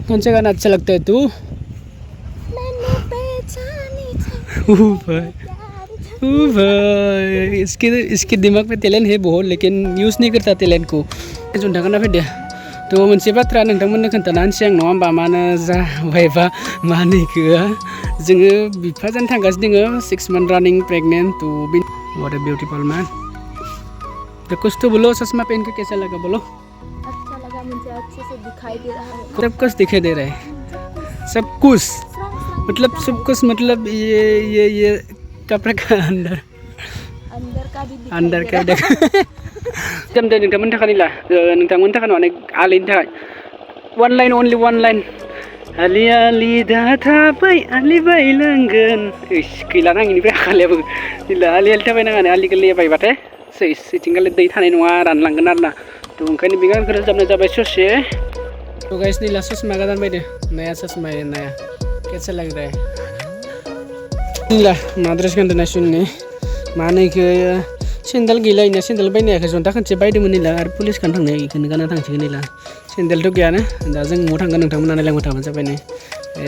कौन सा गाना अच्छा लगता है तू? इसके दिमाग में टैलेंट है बहुत, लेकिन यूज़ नहीं करता टैलेंट को। जुन थांगोन ना फैदो तो मोनसे बाथ्रा नोंथांमोननो खोन्थानानोसै आं नङा होमबा, मानो जाबायबा मा होनो इखो जोङो बिफा जानो थांगासिनो दोङो 6 month रनिंग प्रेगनेंट। तो व्हाट अ ब्यूटीफुल मैन। तो कुछ तो बोलो, चश्मा पहन के कैसा लगा बोलो? अच्छा लगा, मुझे अच्छे से दिखाई दे रहा है। सब कुछ दिखाई दे रहा है, सब कुछ मतलब सब कुछ मतलब ये कपड़े का अंदर का भी अंदर का देखा जम दे नोंथांमोन थाखानिला नोंथांमोन थाखानो अनेक आलिनि थाखाय one line only one line आलि आलि दाथाबाय आलि बायलांगोन इस गैला आंनिफ्राय आखालियाबो गैला आलि आलि थाबाय नाङानो आलिखौ लेबायबाथाय सिथिंगाले दै थानाय नङा, रानलांगोन आरोना। तो ओंखायनो बे गानखौ रोजाबनाय जाबाय ससे। तो गाइस नीला चश्मा गोदान बायदो, नया चश्मा है नया, कैसा लग रहा है नीला? मा ड्रेस गानदों ना सुननि मा होनो इखो सेन्देल गैला इना, सेन्देल बायनायाखै जन्था खनसे बायदोंमोन नीला आरो पुलिसखौ थांनाय इखौनो गानना थांसिगोन नीला। सेन्देलथ' गैयानो, दा जों न'आव थांगोन, नोंथांमोना नायलांबाय थाबानो जाबाय नै।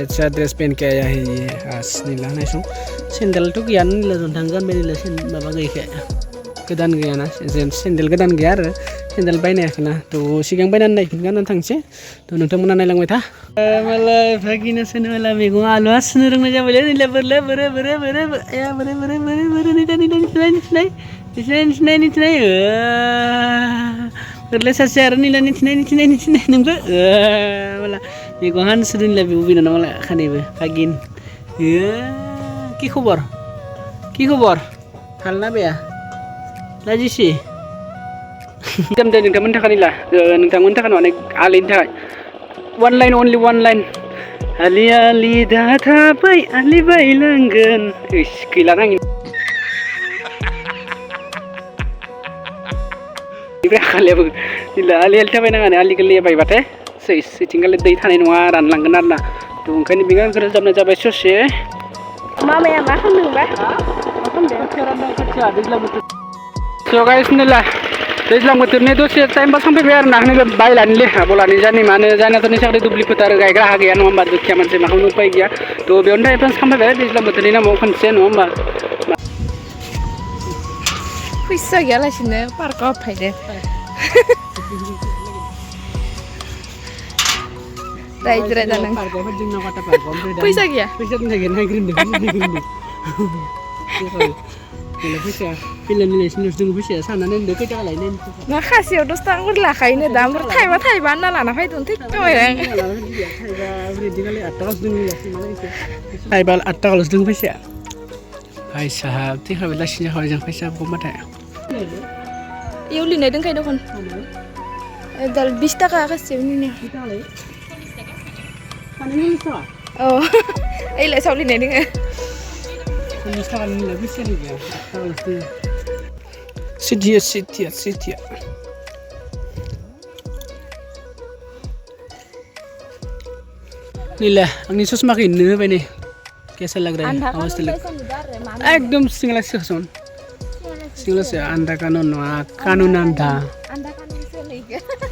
ऐसा ड्रेस पहन के आया है ये आज नीला नायसं। सेन्देलथ' गैयानो नीला, जन्था गानबाय नीला, माबा गैखाया गोदान गैयाना, सेन्देल गोदान गैया आरो सेन्देल बायनायाखैना। तो सिगां बायनानै नायखौनो गाननानै थांसै। तो नोंथांमोना नायलांबाय था। मालाय भागिना सोनो माला मैगं आलु हासुनो रोंनाय जाबायलै नीला, बोरले बोरे बोरे बोरे या बोरे बोरे बोरे बोरे नीला नीला निथिनाय बोरले सासे आरो नीला निथिनाय नोंबो माला मैगं हानसुदों नीला बे बिनानाव मालाय खानैबो भागिन। কি খবর ভাল না বেয়া लाजिसि जम दे नोंथांमोन थाखानिला नोंथांमोन थाखानो अनेक आलिनि थाखाय one line only one line आलि आलि दाथाबाय आलि बायलांगोन इस गैला आंनिफ्राय आखालियाबो गैला आलि आलि थाबाय नाङानो आलिखौ लेबायबाथाय सिथिंगाले दै थानाय नङा, रानलांगोन आरोना। तो ओंखायनो बे गानखौ रोजाबनाय जाबाय ससे। मामाया मा खालामदोंबा? So guys नीला दैज्लां बोथोरनि दसे टाइम पास खालामफैबाय आरो ना नैबे बायलानि लेखा बलानि जानि मानो जानाथ' नोंसाखै दुब्लि फोथार गायग्रा हा गैया नङा होमबा, दुखिया मानसि माखौनो उपाय गैया। तो बेयावनो टाइम पास खालामफैबाय दैज्लां बोथोरनि नामाव खनसे नङा होमबा। फैसा गैयालासिनो पार्कआव हाबफैदो रायज्रायदा नों फैसा गैया फैसा फैलायनो फैसाया साननानै होनदो खैथा लायनो मा खासेयाव 10 थाखा लाखायोनो दा ओमफ्राय थाइबा थाइबा होनना लाना फैदों थिगथाबाय आं थाइबा 8 थाखाल'सो दं फैसाया। भाइ साहाब थैखाबाय लासिनो जाखाबाय जों फैसा गमाथाय इयाव लिरनाय दंखायो दखन दाल 20 थाखा खासेयाव निनो औ ओइलाय साव लिरनाय दोङो 20 थाखानि निला फैसायानो गैया 8 थाखाल'सो दोङो। सिथिया नीला आंनि चश्माखौ इननो होबाय नै, कैसा लग रहा है एकदम सिंगला से अंडा कानून कानून अंडा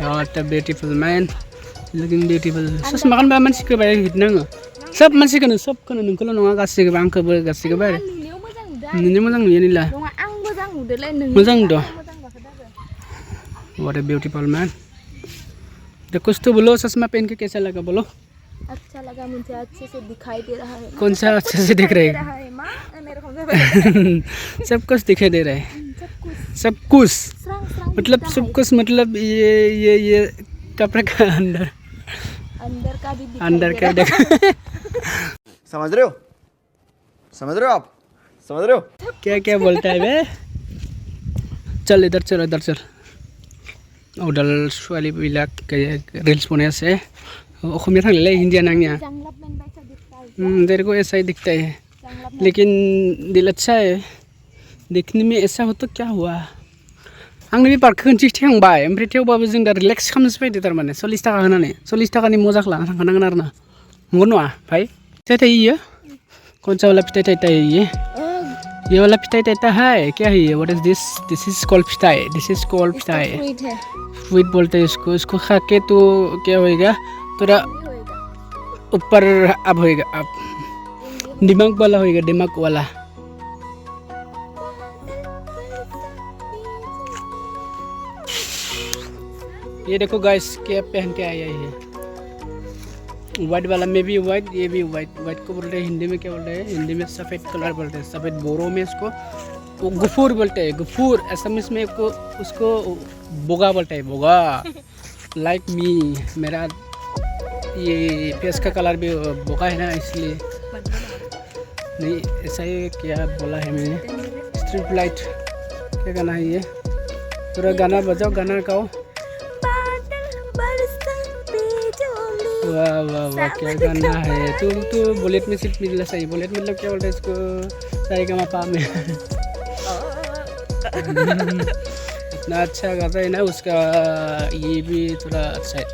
what a beautiful man looking beautiful चश्मा गानबा मानसिखौ बाय हिट नाङो, सब मानसिखौनो सबखौनो नोंखौल' नङा गासैखौबो आंखौबो गासैखौबो आरो नुनो मोजां नुयो नीला मोजां नुदों। what a beautiful man। तो कुछ तो बोलो, चश्मा पहन के कैसा लगा बोलो? अच्छा लगा, मुझे अच्छे से दिखाई दे रहा है। कौन सा अच्छे से दिख रहा है? सब कुछ दिखाई दे रहा है, सब कुछ मतलब सब कुछ मतलब ये कपड़े का अंदर का देखा समझ रहे हो आप समझ रहे हो क्या बोलता है बे? चल इधर चल उदाल ছোৱালী বিলাক रील्स बनाया से অসমীয়া थांलाय हिंदिया नांनिया तेरे को ऐसा ही दिखता है लेकिन दिल अच्छा है देखने में ऐसा हो तो क्या हुआ। आंनि बे पार्कखौ खनसे थांबाय ओमफ्राय थेवबाबो जों दा रिलेक्स खालामनोसो फैदो थारमाने 40 थाखा होनानै 40 थाखानि मजाखौ लाना थांखानांगोन आरो ना, नंगौ नङा भाई? फिथाइ थायो इयो कौन-सा वाला फिथाइ थायो ये वाला फिथाइ थाता है क्या है ये? What is this? This is called फिथाइ, दिस इज कॉल्ड फिथाइ, स्वीट बोलते हैं इसको खा के तो क्या होएगा तेरा ऊपर अब होएगा, अब दिमाग वाला होएगा, दिमाग वाला। ये देखो गाइस क्या पहन के आया है, व्हाइट वाला में भी व्हाइट, ये भी व्हाइट। व्हाइट को बोलते हैं हिंदी में, क्या बोलते हैं हिंदी में? सफ़ेद कलर बोलते हैं। सफ़ेद बोरो में इसको वो गुफूर बोलते हैं, गुफूर। असमिस में उसको बोगा बोलते हैं, बोगा। लाइक मी, मेरा ये फेस का कलर भी बोगा है ना, इसलिए। नहीं ऐसा ही क्या बोला है मैंने, स्ट्रीट लाइट। क्या गाना है ये? पूरा गाना बजाओ, गाना गाओ। वाह वाह वाह, क्या गाना है। तुम तो बुलेट में सिर्फ मिलना सही। बुलेट मतलब क्या बोलते हैं इसको? सारेगामापा में। इतना अच्छा गा रहा है ना उसका, ये भी थोड़ा अच्छा है।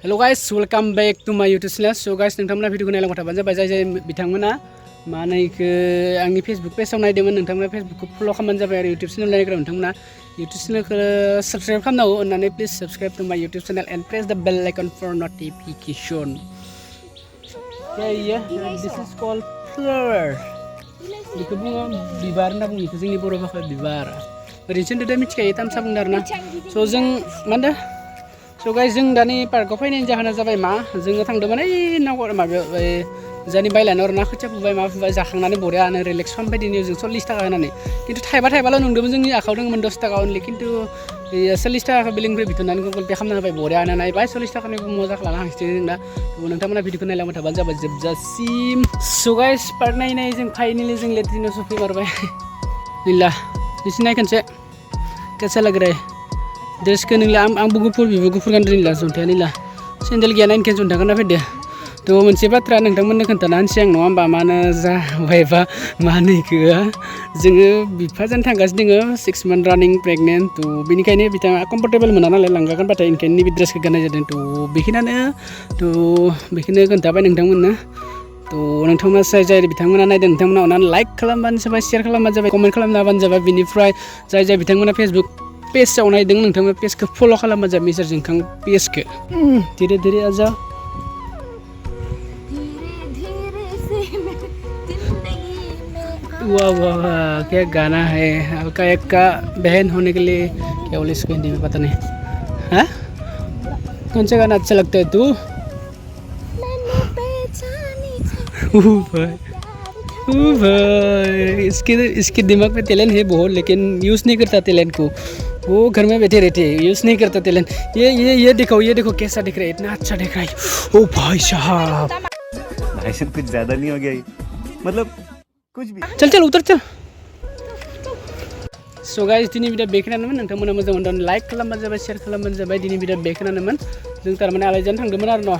Hello guys, welcome back to my YouTube channel. So guys, नोंथांमोना भिडिअखौ नायलांबाय थाबानो जाबाय। जाय बिथांमोना मा होनो इखो आंनि फेसबुक पेजाव नायदोंमोन, नोंथांमोना फेसबुकखौ फल' खालामबानो जाबाय आरो यूट्यूब चैनेल नायग्रा नोंथांमोना यूट्यूब चैनेलखौ सब्सक्राइब खालामनांगौ। अन्नानै please subscribe to my YouTube channel and press the bell icon for notification. क्या ये? This is called flower. बेखौ बुङो बिबार होनना बुङो, बेखौ जोंनि बर' भाषायाव बिबार। ओरैनोथ' दा मिथिखायो, तामसा बुंदों आरोना। स' जों मा होनदों? स' गाइस, जों दानि पार्कआव फैनायनि जाहोना जाबाय मा? जोङो थांदोंमोन ओइ नावगर माबायाव, जोंनि बायलानो आरोना, खोथिया फुबाय मा फुबाय जाखांनानै बरियानो रिलेक्स खालामबाय दिनै जों 40 थाखा होनानै। खिन्थु थाइबा थाइबाल' नंदोंमोन, जोंनि आखायाव दङमोन 10 थाखा अनलि। खिन्थु 40 थाखाखौ बेलेगनिफ्राय बिथ'नानै गुगल पे खालामना होबाय, बरियानो नायबाय। 40 थाखानिबो मजा खालामना हांसिगोन जों दा। नोंथांमोना भिडिअखौ नायलांबाय थाबानो जाबाय जोबजासिम। स' गाइस, पार्क नायै जों फाइनेलि जों लेट्रिनाव सफैमारबाय। नीला नोंसोर नाय खनसे, कैसा लग रहा है? ड्रेसखौ नोंला आंबो गुफुर, बिबो गुफुर गानदों। नीला जन्थाया नीला, सेन्देल गैया नायनोखौ जन्था गानना फैदो। थ' मोनसे बाथ्रा नोंथांमोननो खोन्थाना होनोसै आं, नङा होमबा? मानो जाबायबा मा होनो इखो, जोङो बिफा जानो थांगासिनो दङ, 6 month रानिं प्रेगनेन्ट। थ' बेनिखायनो बिथाङा कम्फर्टेबल मोना नालाय लांगा गानबाथाय, ओंखायनो नैबे ड्रेसखौ गाननाय जादों। थ' बेखिनिनो खोन्थाबाय नोंथांमोननो। थ' नोंथांमोना जाय बिथांमोना नायदों, नोंथांमोना अननानै लाइक खालामबानो जाबाय, शेयार खालामबानो जाबाय, कमेन्ट खालामना होबानो जाबाय। बिनिफ्राय जाय बिथांमोना फेसबुक पेजाव नायदों, नोंथांमोना पेजखौ फल' खालामबानो जाबाय, मिस्टार जोंखां पेजखौ। धीरे धीरे आजा। वाह वाह वाह, क्या गाना है। हल्का एक का बहन होने के लिए, क्या बोले इसको हिंदी में पता नहीं। हाँ, कौन सा गाना अच्छा लगता है तू? भाई, इसके दिमाग में टैलेंट है बहुत, लेकिन यूज़ नहीं करता टैलेंट को। वो घर में बैठे रहते हैं, यूज़ नहीं करता टैलेंट। ये देखो कैसा दिख रहा है, इतना अच्छा दिख रहा है। ओ भाई साहब, भाई साहब कुछ ज़्यादा नहीं हो गया ये? मतलब कुछ भी। चल उतर चल। सो गाइस, दिनै भिडिअ बेखिनियानोमोन। नोंथांमोना मोजां मोनदों लाइक खालामबानो जाबाय, शेयार खालामबानो जाबाय। दिनै भिडिअ बेखिनियानोमोन। जों थारमाने आलायजानो थांदोंमोन आरो न'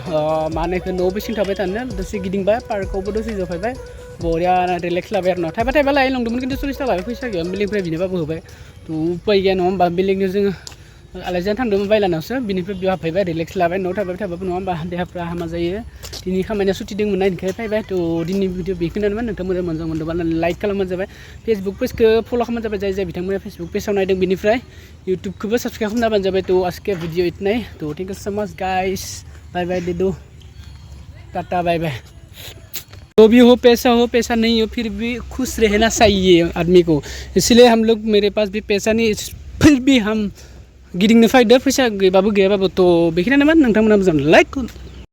मा होनो इखो, न'आव बेसिम थाबाय थानो, दसे गिदिंबाय, पार्कआवबो दसे जफायबाय, बरिया रिलेक्स लाबाय आरो न'। थाइबा लायै नंदोंमोन, खिन्थु 40 थाखा लाबाय, फैसा गैया। बेलेगनिफ्राय बिनोबाबो होबाय। थ' उपाय गैया, नङा होमबा? बेलेगनियाव जोङो आलायजानो थांदोंमोन बायलानावसो, बिनिफ्राय बेयाव हाबफैबाय, रिलेक्स लाबाय। न'आव थाबाय थाबाबो नङा होमबा, देहाफ्रा हामा जायो। दिनै खामानिया सुटि दंमोन ना, ओंखायनो फैबाय। थ' दिनै भिडिअ बेखिनियानोमोन। नोंथांमोना मोजां मोनदोंबा लाइक खालामबानो जाबाय, फेसबुक पेजखौ फल' खालामबानो जाबाय, जाय बिथांमोना फेसबुक पेजाव नायदों। बिनिफ्राय यूट्यूबखौबो साबस्क्राइब खालामना होबानो जाबाय। थ' आज के वीडियो इतना ही। तो thank you so much guys, bye bye दीदू, टाटा बाय बाय। जो भी हो, पैसा नहीं हो, फिर भी खुश रहना चाहिए आदमी को। इसलिए हम लोग, मेरे पास भी पैसा नहीं, फिर भी हम गिदिंनो फैदो, फैसा गैयाबाबो। थ' बेखिनियानोमोन। नोंथांमोना मोजां लाइक